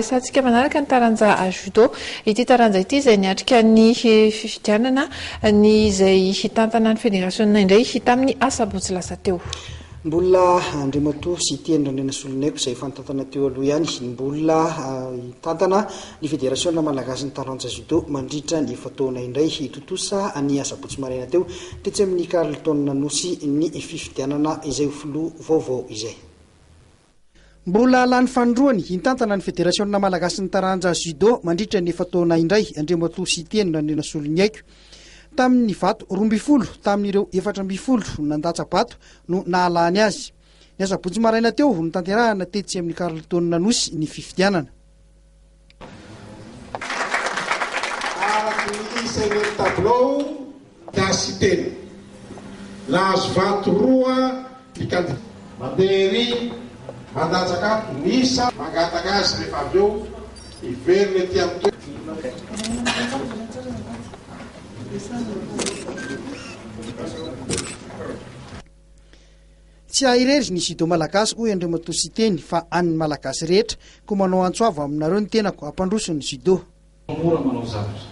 Satsika manaraka ny taranja judo ity taranja ity izay niatrika ny fifidianana ny izay hitantana ny federasionina indray hita amin'ny asabotsy lasa teo. Mbola Andriamatoa sy Tiandrandrena Soloneko izay fantantana teo aloha ihany mbola hitantana ny federasionina malagasy ny taranja judo mandritra ny efa-taona indray hitotosa ny asabotsy maraina teo tetsy amin'ny Carleton Nosy ny fifidianana izay filoha vaovao izay. Mbola lany fandroany hitantana ny federasionina malagasy ny taranja judo mandritra ny efa-taona indray Andriamatoa sy Tiandrandrena Soloneko tamin'ny vato 12 tamin'ireo 14 nandatsabato no nahalany azy. Ny asabotsy maraina teo no tanterahana tetsy amin'ny Carleton Nosy ny fifidianana. Tableau d'Assitène. Las vato roa pikady mandery mandatsaka misa mangataka azy rehefa avy eo iverina ety amin'ny tsy airery ny judo malagasy hoy Andriamatoa sy teny fa an'ny malagasy rehetra ko manao antsoavo aminareo ny tenako ampandroso ny judo. Mora manao zavatra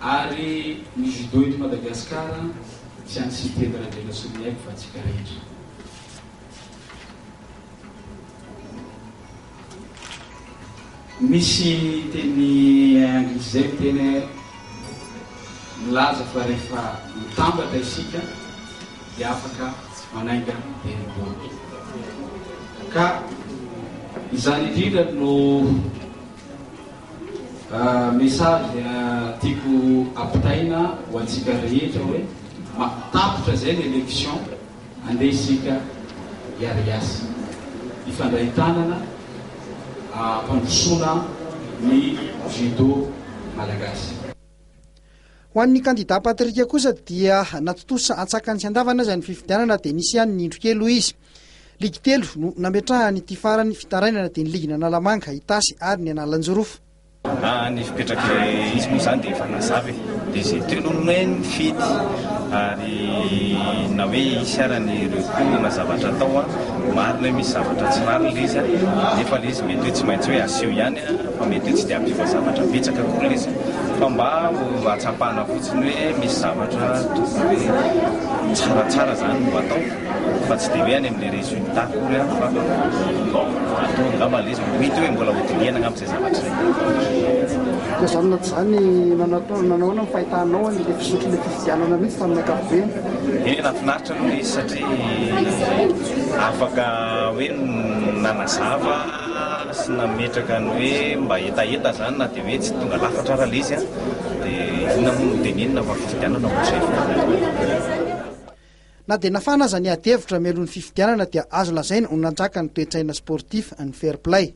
ary ny judo eto Madagasikara tsy any sy Tiandrandrena Soloneko fa tsika rehetra. Misy teny anglizay teny milaza fa rehefa mitambatra isika dia afaka manainga teny-boly. Ka izany indrindra no message tiako ampitaina ho antsika rehetra hoe tapitra zay ny élection andeha isika hiariasy ifandray tanana ampandrosoana ny judo malagasy. Ho an'ny kandida patrika kosa dia natotosa atsakany sy andavana izay ny fifidianana dia nisy ihany ny indro-kelo izy. Ligy telo no nametrahany ity farany fitarainana dia ny ligina Analamanga, Itasy ary ny Analanjorofo. Ny fipetraka izy moa zany dia efa nazavy dia izay tenony hoe ny fidy ary na hoe isy arany ireo na zavatra atao marina hoe misy zavatra tsy marina izy nefa le izy mety hoe tsy maintsy hoe aseho ihany fa mety hoe tsy dia ampiva zavatra betsaka koa izy fa mba atsapahana fotsiny hoe misy zavatra tsaratsara zany no atao fa tsy dia hoe any amin'le résultat kory fa atao angamba le izy mety hoe mbola hodiniana angamba izay zavatra Dia zany zany nanao ny fahitanao ny fisotro le fifidianana mihitsy tamin'ny ankapobeny. Nafinaritra aloha le izy satria afaka hoe nanazava sy nametraka ny hoe mba etaeta zany na dia hoe tsy tonga lafatra raha le izy dia inona moa no teninina fa fifidianana na dia nafana aza ny ady-hevitra mialohan'ny fifidianana dia azo lazaina ho nanjaka ny toe-tsaina sportif ny fair play.